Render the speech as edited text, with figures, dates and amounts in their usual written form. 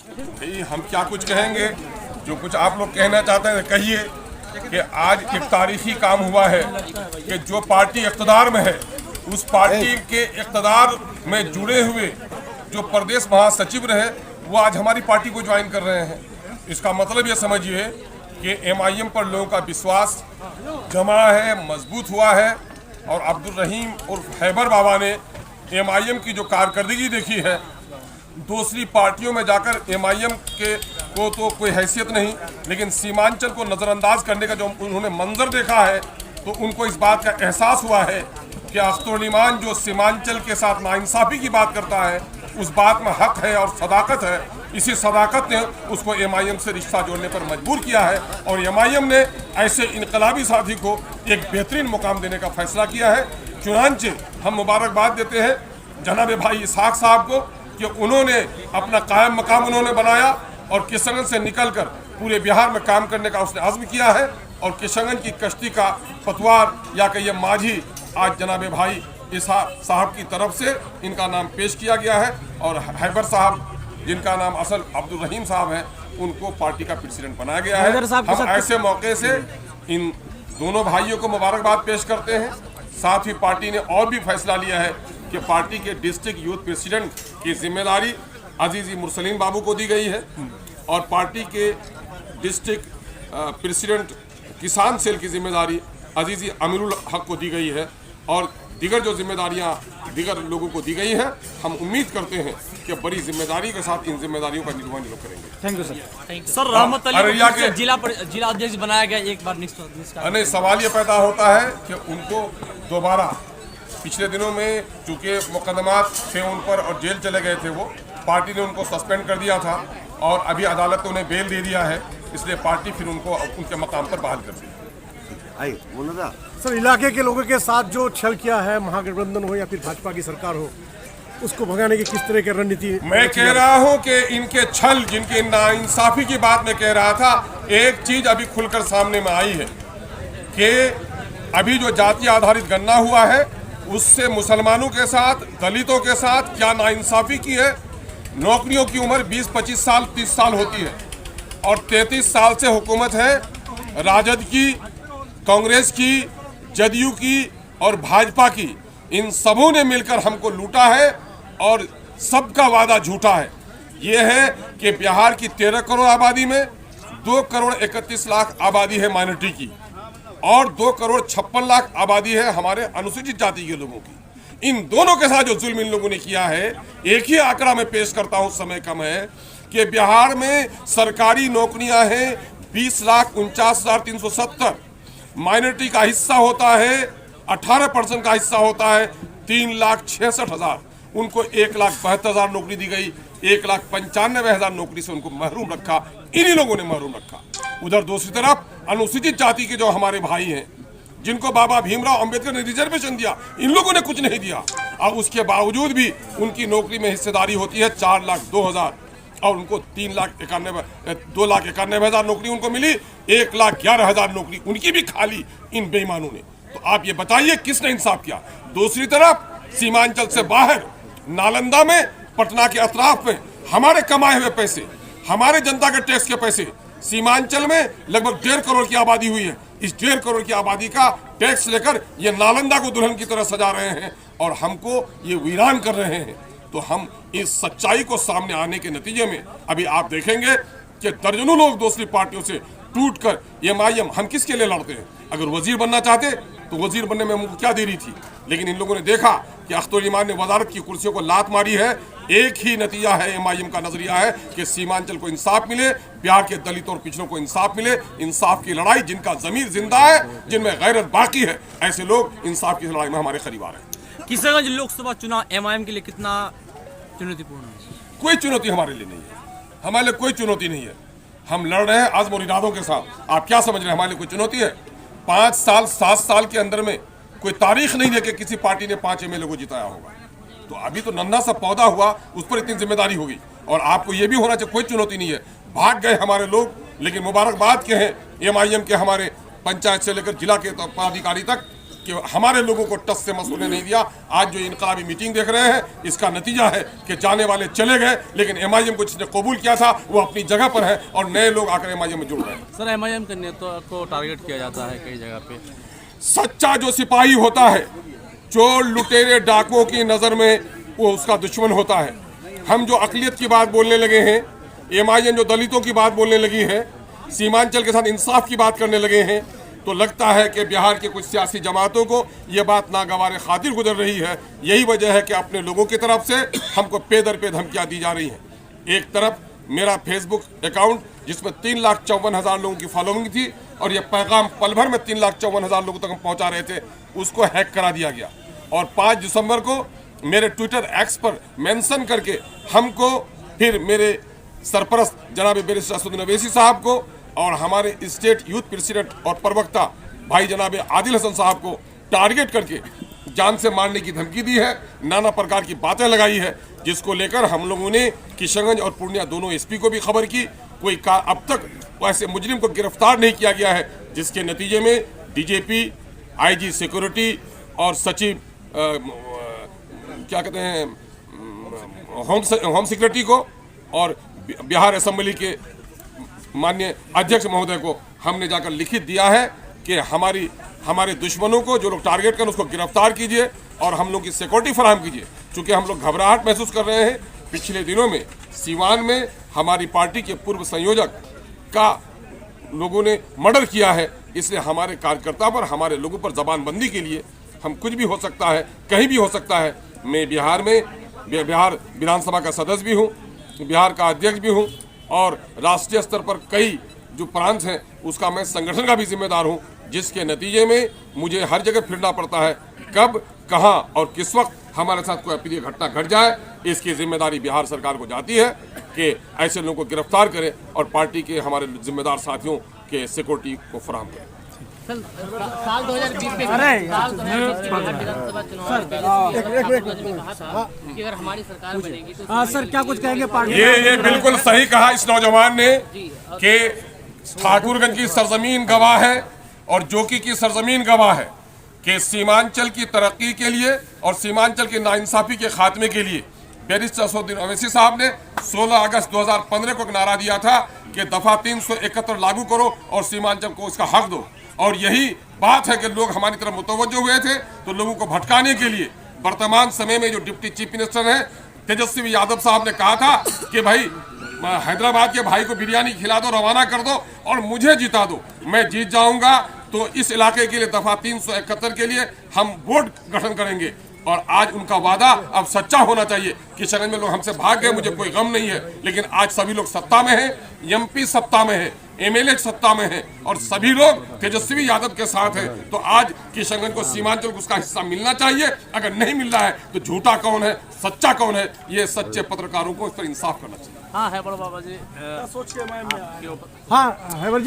भाई हम क्या कुछ कहेंगे, जो कुछ आप लोग कहना चाहते हैं कहिए। कि आज एक तारीखी काम हुआ है कि जो पार्टी इक़्तिदार में है उस पार्टी के इक़्तिदार में जुड़े हुए जो प्रदेश महासचिव रहे वो आज हमारी पार्टी को ज्वाइन कर रहे हैं। इसका मतलब ये समझिए कि MIM पर लोगों का विश्वास जमा है, मजबूत हुआ है। और अब्दुल रहीम उर्फ हैबर बाबा ने MIM की जो कारकर्दगी देखी है, दूसरी पार्टियों में जाकर MIM के को तो कोई हैसियत नहीं, लेकिन सीमांचल को नज़रअंदाज करने का जो उन्होंने मंजर देखा है तो उनको इस बात का एहसास हुआ है कि अख्तरुल ईमान जो सीमांचल के साथ नाइंसाफ़ी की बात करता है उस बात में हक है और सदाकत है। इसी सदाकत ने उसको MIM से रिश्ता जोड़ने पर मजबूर किया है और MIM ने ऐसे इनकलाबी साथी को एक बेहतरीन मुकाम देने का फैसला किया है। चुनांचे हम मुबारकबाद देते हैं जनाब भाई इसहाक साहब को कि उन्होंने अपना कायम मकाम उन्होंने बनाया और किशनगंज से निकलकर पूरे बिहार में काम करने का उसने अज़्म किया है। और किशनगंज की कश्ती का पतवार या कहिए माझी आज जनाब भाई इसहाक साहब की तरफ से इनका नाम पेश किया गया है और हैबर साहब जिनका नाम असल अब्दुल रहीम साहब है उनको पार्टी का प्रेसिडेंट बनाया गया है। हम ऐसे मौके से इन दोनों भाइयों को मुबारकबाद पेश करते हैं। साथ ही पार्टी ने और भी फैसला लिया है कि पार्टी के डिस्ट्रिक्ट यूथ प्रेसिडेंट की जिम्मेदारी अजीज़ी मुरसलीन बाबू को दी गई है और पार्टी के डिस्ट्रिक्ट प्रेसिडेंट किसान सेल की जिम्मेदारी अजीज़ी अमीरुल हक को दी गई है और दीगर जो जिम्मेदारियां दीगर लोगों को दी गई हैं। हम उम्मीद करते हैं कि बड़ी जिम्मेदारी के साथ इन जिम्मेदारियों का निर्वहन लोग करेंगे। Thank you sir. सर रहमत अली को जिला अध्यक्ष बनाया गया एक बार नहीं, सवाल ये पैदा होता है कि उनको दोबारा पिछले दिनों में चूँकि मुकदमात थे उन पर और जेल चले गए थे, वो पार्टी ने उनको सस्पेंड कर दिया था और अभी अदालत ने उन्हें बेल दे दिया है, इसलिए पार्टी फिर उनको उनके मकाम पर बहाल कर दी। सर इलाके के लोगों के साथ जो छल किया है, महागठबंधन हो या फिर भाजपा की सरकार हो, उसको भगाने की किस तरह की रणनीति? मैं कह रहा हूं कि इनके छल, जिनके नाइंसाफी की बात मैं कह रहा था, एक चीज अभी खुलकर सामने में आई है कि अभी जो जाति आधारित गणना हुआ है उससे मुसलमानों के साथ, दलितों के साथ क्या नाइंसाफी की है। नौकरियों की उम्र 20-25 साल 30 साल होती है और 33 साल से हुकूमत है राजद की, कांग्रेस की, जदयू की और भाजपा की। इन सबों ने मिलकर हमको लूटा है और सबका वादा झूठा है। ये है कि बिहार की 13 करोड़ आबादी में 2 करोड़ 31 लाख आबादी है माइनॉरिटी की और 2 करोड़ 56 लाख आबादी है हमारे अनुसूचित जाति के लोगों की। इन दोनों के साथ जो जुल्म इन लोगों ने किया है, एक ही आंकड़ा मैं पेश करता हूं, समय कम है, कि बिहार में सरकारी नौकरियां हैं 20,49,370, माइनॉरिटी का हिस्सा होता है 18% का हिस्सा होता है 3,66,000, उनको 1,72,000 नौकरी दी गई, 1,95,000 नौकरी से उनको महरूम रखा, इन्हीं लोगों ने महरूम रखा। उधर दूसरी तरफ अनुसूचित जाति के जो हमारे भाई हैं जिनको बाबा भीमराव अंबेडकर ने रिजर्वेशन दिया, इन लोगों ने कुछ नहीं दिया और उसके बावजूद भी उनकी नौकरी में हिस्सेदारी होती है 4,02,000 और उनको 2,91,000 नौकरी उनको मिली, 1,11,000 नौकरी उनकी भी खाली इन बेईमानों ने। तो आप ये बताइए किसने इंसाफ किया। दूसरी तरफ सीमांचल से बाहर नालंदा में, पटना के अतराफ में हमारे कमाए हुए पैसे, हमारे जनता के टैक्स के पैसे, सीमांचल में लगभग 1.5 करोड़ की आबादी हुई है, इस 1.5 करोड़ की आबादी का टैक्स लेकर ये नालंदा को दुल्हन की तरह सजा रहे हैं और हमको ये वीरान कर रहे हैं। तो हम इस सच्चाई को सामने आने के नतीजे में अभी आप देखेंगे कि दर्जनों लोग दूसरी पार्टियों से टूटकर MIM, हम किसके लिए लड़ते हैं? अगर वजीर बनना चाहते तो वजीर बनने में हमको क्या देरी थी, लेकिन इन लोगों ने देखा कि अख्तरुल ईमान ने वजारत की कुर्सियों को लात मारी है। एक ही नतीजा है MIM का नजरिया है कि सीमांचल को इंसाफ मिले, बिहार के दलितों और पिछड़ों को इंसाफ मिले। इंसाफ की लड़ाई, जिनका जमीर जिंदा है, जिनमें गैरत बाकी है, ऐसे लोग इंसाफ की लड़ाई में हमारे करीब आ रहे हैं। किशनगंज लोकसभा चुनाव MIM के लिए कितना चुनौतीपूर्ण है? कोई चुनौती हमारे लिए नहीं है, हमारे लिए कोई चुनौती नहीं है। हम लड़ रहे हैं आज़म और इरादों के साथ। आप क्या समझ रहे हैं हमारे लिए कोई चुनौती है? 5 साल 7 साल के अंदर में कोई तारीख नहीं है कि किसी पार्टी ने 5 MLA को जिताया होगा। तो अभी तो नन्हा सा पौधा हुआ, उस पर इतनी जिम्मेदारी होगी। और आपको ये भी होना चाहिए, कोई चुनौती नहीं है। भाग गए हमारे लोग, लेकिन मुबारकबाद के हैं MIM के हमारे पंचायत से लेकर जिला के पदाधिकारी तक कि हमारे लोगों को टस से मस होने नहीं दिया। आज जो इनकलाबी मीटिंग देख रहे हैं, इसका नतीजा है कि जाने वाले चले गए, लेकिन MIM को जिसने कबूल किया था वो अपनी जगह पर है और नए लोग आकर MIM में जुड़ रहे हैं। सर MIM के नेता को टारगेट किया जाता है कई जगह पे। सच्चा जो सिपाही होता है, जो लुटेरे डाकुओं की नज़र में वो उसका दुश्मन होता है। हम जो अक़लियत की बात बोलने लगे हैं, MIM जो दलितों की बात बोलने लगी है, सीमांचल के साथ इंसाफ की बात करने लगे हैं, तो लगता है कि बिहार के कुछ सियासी जमातों को ये बात नागवार खातिर गुजर रही है। यही वजह है कि अपने लोगों की तरफ से हमको पे दर पे धमकियाँ दी जा रही हैं। एक तरफ मेरा फेसबुक अकाउंट जिसमें 3,54,000 लोगों की फॉलोइंग थी और ये पैगाम पल भर में 3,54,000 लोगों तक हम पहुँचा रहे थे, उसको हैक करा दिया गया। और 5 दिसंबर को मेरे ट्विटर एक्स पर मेंशन करके हमको फिर मेरे सरपरस्त जनाब बैरिस्टर असदुद्दीन अवैसी साहब को और हमारे स्टेट यूथ प्रेसिडेंट और प्रवक्ता भाई जनाब आदिल हसन साहब को टारगेट करके जान से मारने की धमकी दी है, नाना प्रकार की बातें लगाई है, जिसको लेकर हम लोगों ने किशनगंज और पूर्णिया दोनों SP को भी खबर की। कोई अब तक ऐसे मुजरिम को गिरफ्तार नहीं किया गया है, जिसके नतीजे में DGP, IG सिक्योरिटी और सचिव क्या कहते हैं होम सिक्योरिटी को और बिहार असेंबली के माननीय अध्यक्ष महोदय को हमने जाकर लिखित दिया है कि हमारे दुश्मनों को जो लोग टारगेट करें उसको गिरफ्तार कीजिए और हम लोग की सिक्योरिटी फराहम कीजिए। चूँकि हम लोग घबराहट महसूस कर रहे हैं। पिछले दिनों में सीवान में हमारी पार्टी के पूर्व संयोजक का लोगों ने मर्डर किया है, इसलिए हमारे कार्यकर्ता पर, हमारे लोगों पर जबानबंदी के लिए हम कुछ भी हो सकता है, कहीं भी हो सकता है। मैं बिहार विधानसभा का सदस्य भी हूँ, बिहार का अध्यक्ष भी हूँ और राष्ट्रीय स्तर पर कई जो प्रांत हैं उसका मैं संगठन का भी जिम्मेदार हूँ, जिसके नतीजे में मुझे हर जगह फिरना पड़ता है। कब, कहाँ और किस वक्त हमारे साथ कोई अप्रिय घटना घट जाए, इसकी जिम्मेदारी बिहार सरकार को जाती है कि ऐसे लोगों को गिरफ्तार करे और पार्टी के हमारे जिम्मेदार साथियों के सिक्योरिटी को फराहम करे। साल 2020 में विधानसभा चुनाव कि अगर हमारी सरकार बनेगी तो सर क्या कुछ कहेंगे पार्टी? ये बिल्कुल सही कहा इस नौजवान ने कि ठाकुरगंज की सरजमीन गवाह है और जोकी की सरजमीन गवाह है कि सीमांचल की तरक्की के लिए और सीमांचल की नाइंसाफी के खात्मे के लिए बैरिस्टर असदुद्दीन अवैसी साहब ने 16 अगस्त 2015 को एक नारा दिया था कि दफा 371 लागू करो और सीमांचल को इसका हक दो। और यही बात है कि लोग हमारी तरफ मुतवज्जो हुए थे, तो लोगों को भटकाने के लिए वर्तमान समय में जो डिप्टी चीफ मिनिस्टर हैं तेजस्वी यादव साहब ने कहा था कि भाई हैदराबाद के भाई को बिरयानी खिला दो, रवाना कर दो और मुझे जिता दो, मैं जीत जाऊंगा तो इस इलाके के लिए दफा 371 के लिए हम बोर्ड गठन करेंगे। और आज उनका वादा अब सच्चा होना चाहिए। किशनगंज में लोग हमसे भाग गए, मुझे कोई गम नहीं है, लेकिन आज सभी लोग सत्ता में हैं, MP सत्ता में है, MLA सत्ता में है और सभी लोग तेजस्वी यादव के साथ हैं। तो आज किशनगंज को सीमांचल को उसका हिस्सा मिलना चाहिए। अगर नहीं मिल रहा है तो झूठा कौन है, सच्चा कौन है, ये सच्चे पत्रकारों को इस पर इंसाफ करना चाहिए। हाँ है बड़ा बाबा जी, हाँ हैवल जी।